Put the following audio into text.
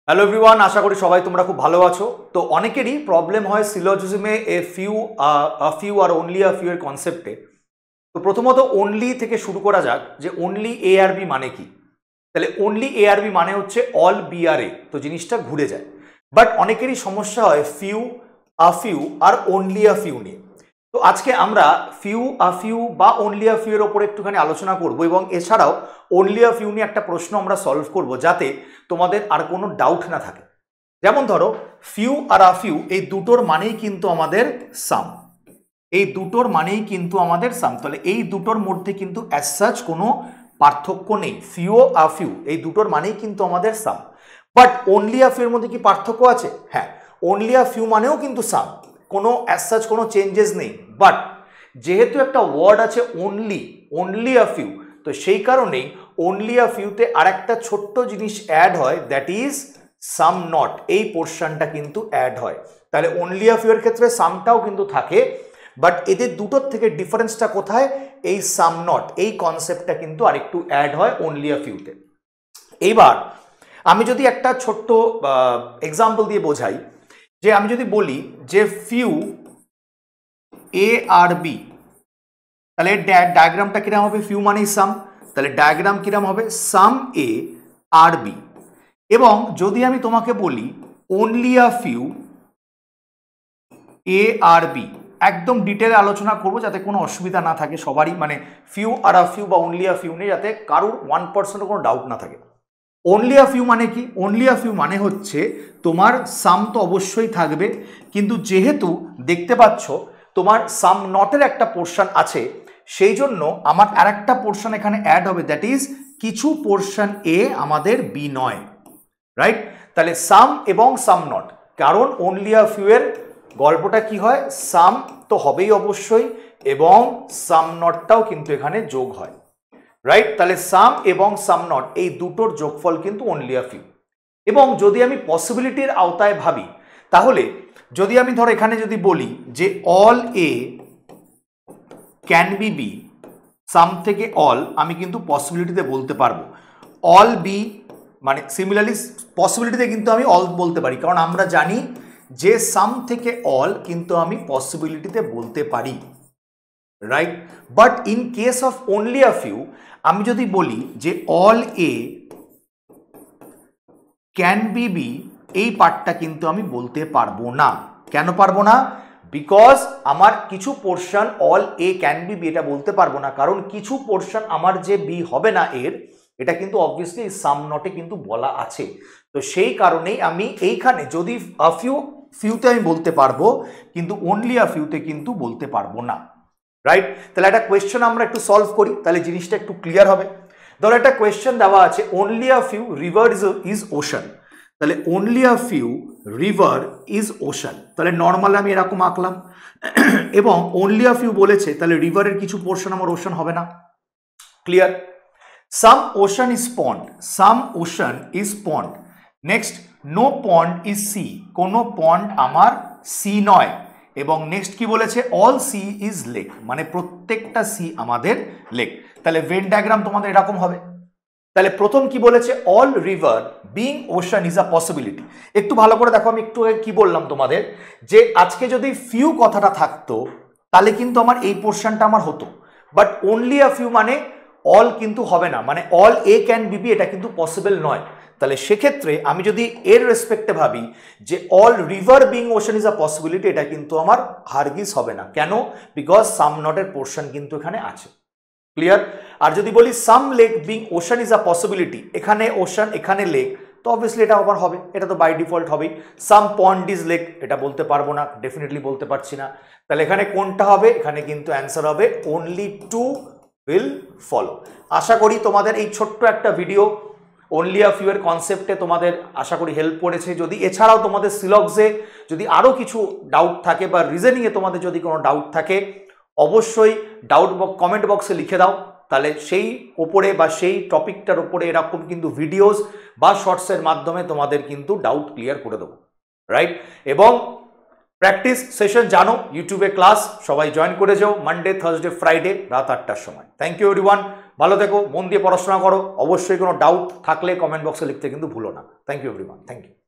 Hello everyone, আশা করি সবাই তোমরা খুব ভালো আছো। তো অনেকেরই প্রবলেম হয় সিলোজিজমে a few or only a few এর কনসেপ্টে। তো প্রথমত অনলি থেকে শুরু করা যাক যে অনলি এ আর বি মানে কি। তাহলে অনলি এ আর বি মানে হচ্ছে অল বি আর এ, তো জিনিসটা ঘুরে যায়। বাট অনেকেরই সমস্যা হয় few a few or only a few নিয়ে। তো আজকে আমরা ফিউ আ ফিউ বা অনলি আ ফিউ এর ওপরে একটুখানি আলোচনা করব এবং এছাড়াও অনলি আ ফিউ নিয়ে একটা প্রশ্ন আমরা সলভ করব যাতে তোমাদের আর কোনো ডাউট না থাকে। যেমন ধরো ফিউ আর আ ফিউ এই দুটোর মানেই কিন্তু আমাদের সাম, এই দুটোর মানেই কিন্তু আমাদের সাম। তাহলে এই দুটোর মধ্যে কিন্তু অ্যাজ সাচ কোনো পার্থক্য নেই। ফিউ আ ফিউ এই দুটোর মানেই কিন্তু আমাদের সাম। বাট অনলি আ ফিউ এর মধ্যে কি পার্থক্য আছে? হ্যাঁ, অনলি আ ফিউ মানেও কিন্তু সাম, কোনো অ্যাজ সাচ কোনো চেঞ্জেস নেই। বাট যেহেতু একটা ওয়ার্ড আছে অনলি, অনলি আ ফিউ, তো সেই কারণেই অনলি আ ফিউতে আর একটা ছোট্ট জিনিস অ্যাড হয়, দ্যাট ইজ সাম নট। এই পোর্শনটা কিন্তু অ্যাড হয়। তাহলে অনলি আ ফিউ এর ক্ষেত্রে সামটাও কিন্তু থাকে, বাট এদের দুটোর থেকে ডিফারেন্সটা কোথায়? এই সাম নট, এই কনসেপ্টটা কিন্তু আরেকটু অ্যাড হয় অনলি আ ফিউতে। এইবার আমি যদি একটা ছোট্ট এক্সাম্পল দিয়ে বোঝাই, যে আমি যদি বলি যে ফিউ এ আর বি, তাহলে ডায়াগ্রামটা কিরম হবে? ফিউ মানেই সাম, তাহলে ডায়াগ্রাম কিরম হবে? Some A are B. এবং যদি আমি তোমাকে বলি only a few A are B, একদম ডিটেলে আলোচনা করবো যাতে কোনো অসুবিধা না থাকে সবারই, মানে ফিউ আর আ ফিউ বা অনলি আ ফিউ নিয়ে যাতে কারোর 1% কোনো ডাউট না থাকে। অনলি আ ফিউ মানে কি? অনলি আ ফিউ মানে হচ্ছে তোমার সাম তো অবশ্যই থাকবে, কিন্তু যেহেতু দেখতে পাচ্ছ তোমার সাম নটের একটা পোর্শন আছে, সেই জন্য আমার আর একটা পোর্শন এখানে অ্যাড হবে, দ্যাট ইজ কিছু পোর্শন এ আমাদের বি নয়, রাইট? তাহলে সাম এবং সাম নট, কারণ অনলি আ ফিউ এর গল্পটা কি হয়? সাম তো হবেই অবশ্যই, এবং সাম নটটাও কিন্তু এখানে যোগ হয়, রাইট? তাহলে সাম এবং সাম নট এই দুটোর যোগফল কিন্তু অনলি আ ফিউ। এবং যদি আমি পসিবিলিটির আওতায় ভাবি, তাহলে যদি আমি ধর এখানে যদি বলি যে all A can be B, some থেকে অল আমি কিন্তু পসিবিলিটিতে বলতে পারবো, অল বি মানে সিমিলারলি পসিবিলিটিতে কিন্তু আমি অল বলতে পারি, কারণ আমরা জানি যে সাম থেকে অল কিন্তু আমি পসিবিলিটিতে বলতে পারি, right? But in case of only a few আমি যদি বলি যে all A can be B, এই পার্টটা কিন্তু আমি বলতে পারবো না। কেন পারবো না? বিকজ আমার কিছু portion all A can be B এটা বলতে পারবো না, কারণ কিছু পোর্শন আমার যে বি হবে না এর, এটা কিন্তু অবভিয়াসলি সাম নটে কিন্তু বলা আছে। তো সেই কারণেই আমি এইখানে যদি আ ফিউ ফিউতে আমি বলতে পারবো, কিন্তু অনলি আ ফিউতে কিন্তু বলতে পারবো না, রাইট? তাহলে একটা কোয়েশ্চেন আমরা একটু সলভ করি, তাহলে জিনিসটা একটু ক্লিয়ার হবে। ধরো একটা কোয়েশ্চেন দেওয়া আছে, only a few river is ocean. তাহলে only a few river is ocean, তাহলে নর্মাল আমি এরকম আঁকলাম। এবং অনলি আ ফিউ বলেছে, তাহলে রিভারের কিছু পোর্শন আমার ওশান হবে না। Clear? Some ocean is pond, some ocean is pond. Next, no pond is sea, কোনো পন্ড আমার সি নয়। এবং নেক্সট কি বলেছে? অল সি ইজ লেক, মানে প্রত্যেকটা সি আমাদের লেক। তাহলে ভেন ডায়াগ্রাম তোমাদের এরকম হবে। তাহলে প্রথম কি বলেছে? All river being ocean is a possibility. একটু ভালো করে দেখো, আমি একটু কি বললাম তোমাদের, যে আজকে যদি ফিউ কথাটা থাকতো তাহলে কিন্তু আমার এই পোর্শনটা আমার হতো, বাট অনলি আ ফিউ মানে অল কিন্তু হবে না, মানে all A can be B এটা কিন্তু পসিবল নয়। তাহলে সেক্ষেত্রে আমি যদি এর রেসপেক্টে ভাবি যে all river being ocean is a possibility, এটা কিন্তু আমার হারগিজ হবে না। কেন? বিকজ সাম নটের পোর্শন কিন্তু এখানে আছে। ক্লিয়ার? আর যদি বলি some lake being ocean is a possibility, এখানে ওশান এখানে লেক, তো অবভিয়াসলি এটা আবার হবে, এটা তো বাই ডিফল্ট হবেই। সাম পন্ড ইজ লেক, এটা বলতে পারবো না, ডেফিনেটলি বলতে পারছি না। তাহলে এখানে কোনটা হবে? এখানে কিন্তু অ্যান্সার হবে অনলি টু উইল ফলো। আশা করি তোমাদের এই ছোট্ট একটা ভিডিও অনলি আ ফিউ এর কনসেপ্টে তোমাদের আশা করি হেল্প করেছে। যদি এছাড়াও তোমাদের সিলক্সে যদি আরও কিছু ডাউট থাকে বা রিজনিংয়ে তোমাদের যদি কোনো ডাউট থাকে, অবশ্যই কমেন্ট বক্সে লিখে দাও, তাহলে সেই ওপরে বা সেই টপিকটার ওপরে এরকম কিন্তু ভিডিওস বা শর্টসের মাধ্যমে তোমাদের কিন্তু ডাউট ক্লিয়ার করে দেবো, রাইট? এবং প্র্যাকটিস সেশন জানো, ইউটিউবে ক্লাস সবাই জয়েন করে যাও, মানডে থার্সডে ফ্রাইডে রাত 8টার সময়। থ্যাংক ইউ এভরিওয়ান, ভালো থেকো, মন দিয়ে পড়াশোনা করো, অবশ্যই কোনো ডাউট থাকলে কমেন্ট বক্সে লিখতে কিন্তু ভুলো না। Thank you everyone, thank you.